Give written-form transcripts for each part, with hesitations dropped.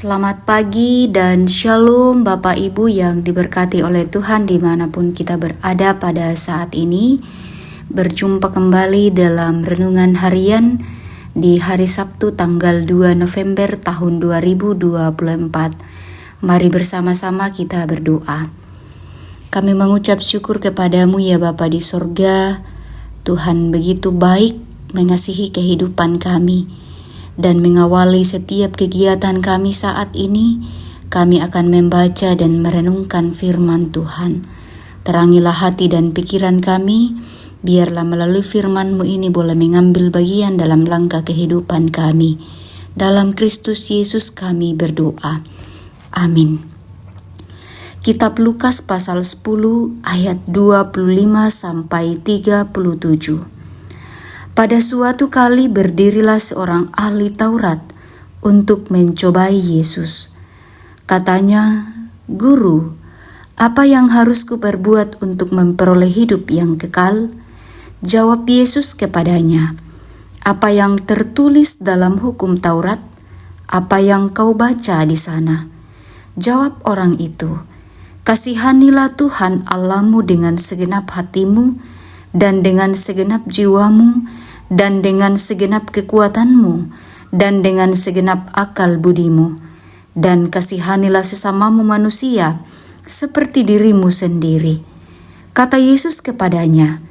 Selamat pagi dan shalom Bapak Ibu yang diberkati oleh Tuhan dimanapun kita berada pada saat ini. Berjumpa kembali dalam Renungan Harian di hari Sabtu tanggal 2 November tahun 2024. Mari bersama-sama kita berdoa. Kami mengucap syukur kepadamu ya Bapa di sorga. Tuhan begitu baik mengasihi kehidupan kami. Dan mengawali setiap kegiatan kami saat ini, kami akan membaca dan merenungkan firman Tuhan. Terangilah hati dan pikiran kami, biarlah melalui firman-Mu ini boleh mengambil bagian dalam langkah kehidupan kami. Dalam Kristus Yesus kami berdoa. Amin. Kitab Lukas pasal 10 ayat 25 sampai 37. Pada suatu kali berdirilah seorang ahli Taurat untuk mencobai Yesus. Katanya, "Guru, apa yang harus kuperbuat untuk memperoleh hidup yang kekal?" Jawab Yesus kepadanya, "Apa yang tertulis dalam hukum Taurat? Apa yang kau baca di sana?" Jawab orang itu, "Kasihanilah Tuhan Allahmu dengan segenap hatimu, dan dengan segenap jiwamu, dan dengan segenap kekuatanmu, dan dengan segenap akal budimu, dan kasihanilah sesamamu manusia seperti dirimu sendiri." Kata Yesus kepadanya,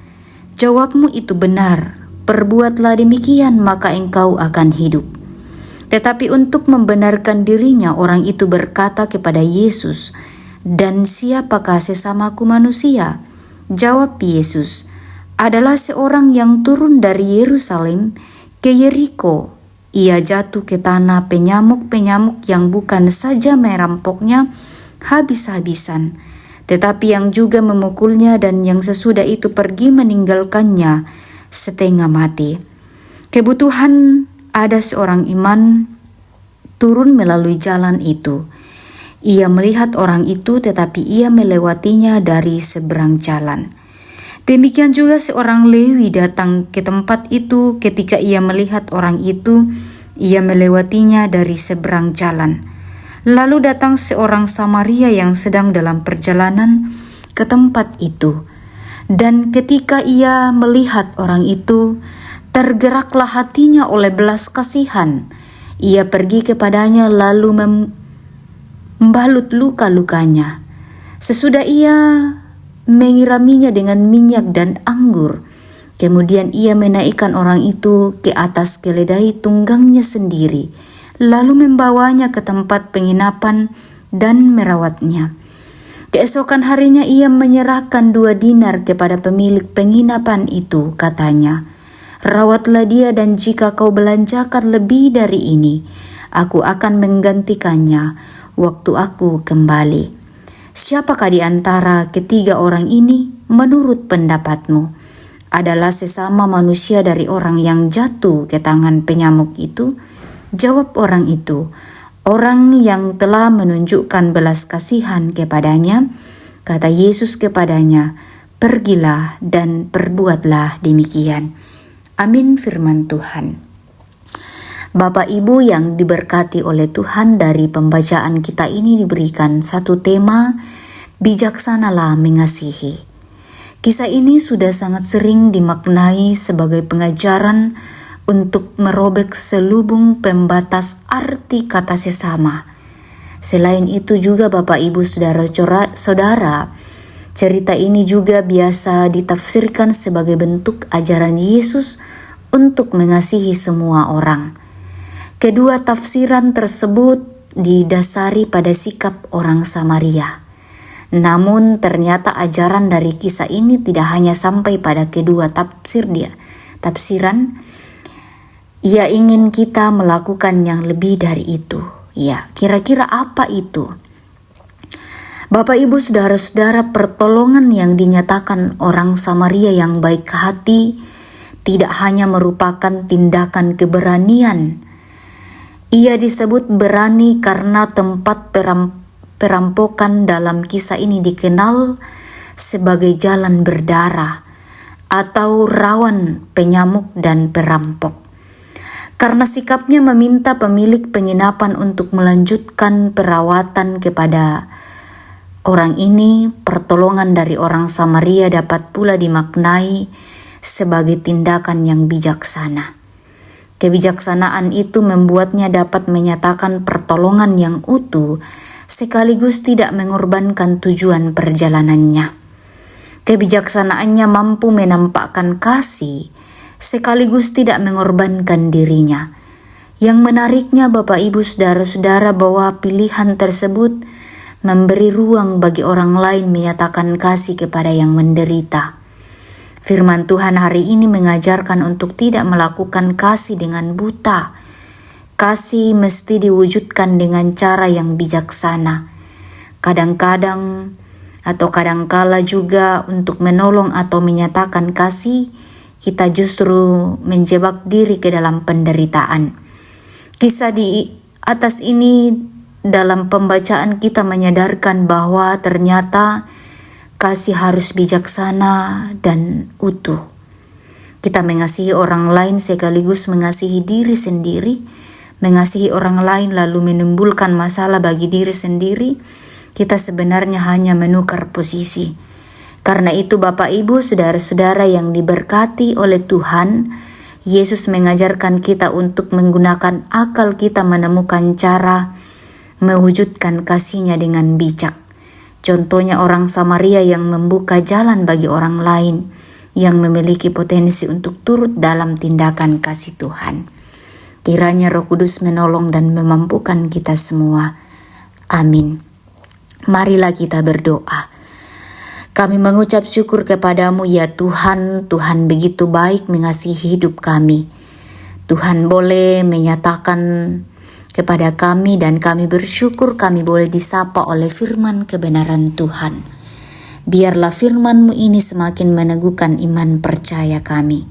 "Jawabmu itu benar, perbuatlah demikian maka engkau akan hidup." Tetapi untuk membenarkan dirinya, orang itu berkata kepada Yesus, "Dan siapakah sesamaku manusia?" Jawab Yesus, "Adalah seorang yang turun dari Yerusalem ke Yeriko. Ia jatuh ke tanah penyamuk-penyamuk yang bukan saja merampoknya habis-habisan, tetapi yang juga memukulnya, dan yang sesudah itu pergi meninggalkannya setengah mati. Kebetulan ada seorang iman turun melalui jalan itu. Ia melihat orang itu, tetapi ia melewatinya dari seberang jalan. Demikian juga seorang Lewi datang ke tempat itu. Ketika ia melihat orang itu, ia melewatinya dari seberang jalan. Lalu datang seorang Samaria yang sedang dalam perjalanan ke tempat itu. Dan ketika ia melihat orang itu, tergeraklah hatinya oleh belas kasihan. Ia pergi kepadanya lalu membalut luka-lukanya. Sesudah ia mengiraminya dengan minyak dan anggur. Kemudian ia menaikkan orang itu ke atas keledai tunggangnya sendiri, lalu membawanya ke tempat penginapan dan merawatnya. Keesokan harinya ia menyerahkan 2 dinar kepada pemilik penginapan itu. Katanya, "Rawatlah dia, dan jika kau belanjakan lebih dari ini, aku akan menggantikannya waktu aku kembali." Siapakah di antara ketiga orang ini menurut pendapatmu adalah sesama manusia dari orang yang jatuh ke tangan penyamuk itu? Jawab orang itu, "Orang yang telah menunjukkan belas kasihan kepadanya." Kata Yesus kepadanya, "Pergilah dan perbuatlah demikian." Amin. Firman Tuhan. Bapak Ibu yang diberkati oleh Tuhan, dari pembacaan kita ini diberikan satu tema, bijaksanalah mengasihi. Kisah ini sudah sangat sering dimaknai sebagai pengajaran untuk merobek selubung pembatas arti kata sesama. Selain itu juga Bapak Ibu saudara, cerita ini juga biasa ditafsirkan sebagai bentuk ajaran Yesus untuk mengasihi semua orang. Kedua tafsiran tersebut didasari pada sikap orang Samaria. Namun ternyata ajaran dari kisah ini tidak hanya sampai pada kedua tafsiran. Ia ingin kita melakukan yang lebih dari itu. Ya, kira-kira apa itu? Bapak Ibu saudara-saudara, pertolongan yang dinyatakan orang Samaria yang baik hati tidak hanya merupakan tindakan keberanian. Ia disebut berani karena tempat perampokan dalam kisah ini dikenal sebagai jalan berdarah atau rawan penyamuk dan perampok. karena sikapnya meminta pemilik penginapan untuk melanjutkan perawatan kepada orang ini. Pertolongan dari orang Samaria dapat pula dimaknai sebagai tindakan yang bijaksana. Kebijaksanaan itu membuatnya dapat menyatakan pertolongan yang utuh sekaligus tidak mengorbankan tujuan perjalanannya. Kebijaksanaannya mampu menampakkan kasih sekaligus tidak mengorbankan dirinya. Yang menariknya Bapak Ibu Saudara-saudara bahwa pilihan tersebut memberi ruang bagi orang lain menyatakan kasih kepada yang menderita. Firman Tuhan hari ini mengajarkan untuk tidak melakukan kasih dengan buta. Kasih mesti diwujudkan dengan cara yang bijaksana. Kadang-kadang atau kadangkala juga untuk menolong atau menyatakan kasih, kita justru menjebak diri ke dalam penderitaan. Kisah di atas ini dalam pembacaan kita menyadarkan bahwa ternyata kasih harus bijaksana dan utuh. Kita mengasihi orang lain sekaligus mengasihi diri sendiri. Mengasihi orang lain lalu menimbulkan masalah bagi diri sendiri, kita sebenarnya hanya menukar posisi. Karena itu Bapak Ibu Saudara-saudara yang diberkati oleh Tuhan, Yesus mengajarkan kita untuk menggunakan akal kita menemukan cara mewujudkan kasih-Nya dengan bijak. Contohnya orang Samaria yang membuka jalan bagi orang lain yang memiliki potensi untuk turut dalam tindakan kasih Tuhan. Kiranya Roh Kudus menolong dan memampukan kita semua. Amin. Marilah kita berdoa. Kami mengucap syukur kepadamu ya Tuhan. Tuhan begitu baik mengasihi hidup kami. Tuhan boleh menyatakan kepada kami dan kami bersyukur kami boleh disapa oleh firman kebenaran Tuhan. Biarlah firman-Mu ini semakin meneguhkan iman percaya kami.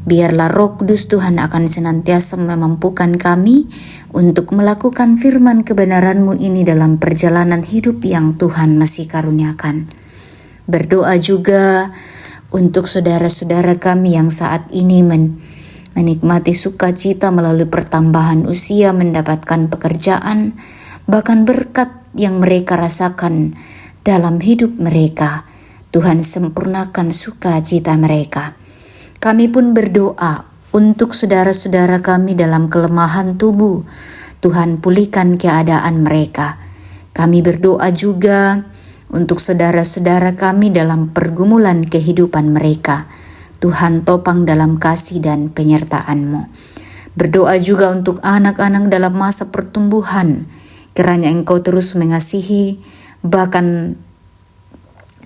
Biarlah Roh Kudus Tuhan akan senantiasa memampukan kami untuk melakukan firman kebenaran-Mu ini dalam perjalanan hidup yang Tuhan masih karuniakan. Berdoa juga untuk saudara-saudara kami yang saat ini menikmati sukacita melalui pertambahan usia, mendapatkan pekerjaan, bahkan berkat yang mereka rasakan dalam hidup mereka. Tuhan sempurnakan sukacita mereka. Kami pun berdoa untuk saudara-saudara kami dalam kelemahan tubuh. Tuhan pulihkan keadaan mereka. Kami berdoa juga untuk saudara-saudara kami dalam pergumulan kehidupan mereka. Tuhan topang dalam kasih dan penyertaan-Mu. Berdoa juga untuk anak-anak dalam masa pertumbuhan. Kiranya Engkau terus mengasihi, bahkan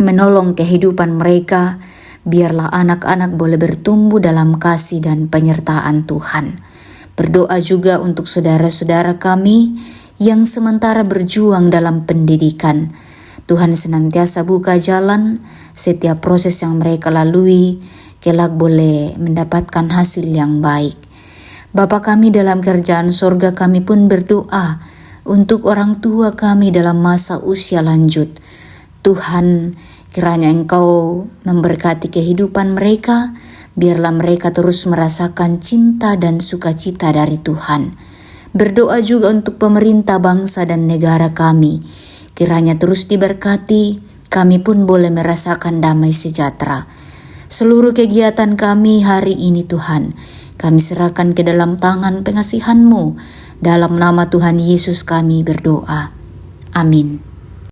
menolong kehidupan mereka. Biarlah anak-anak boleh bertumbuh dalam kasih dan penyertaan Tuhan. Berdoa juga untuk saudara-saudara kami yang sementara berjuang dalam pendidikan. Tuhan senantiasa buka jalan setiap proses yang mereka lalui, kelak boleh mendapatkan hasil yang baik. Bapa kami dalam kerajaan sorga, kami pun berdoa untuk orang tua kami dalam masa usia lanjut. Tuhan, kiranya Engkau memberkati kehidupan mereka, biarlah mereka terus merasakan cinta dan sukacita dari Tuhan. Berdoa juga untuk pemerintah bangsa dan negara kami, kiranya terus diberkati, kami pun boleh merasakan damai sejahtera. Seluruh kegiatan kami hari ini Tuhan, kami serahkan ke dalam tangan pengasihan-Mu. Dalam nama Tuhan Yesus kami berdoa. Amin.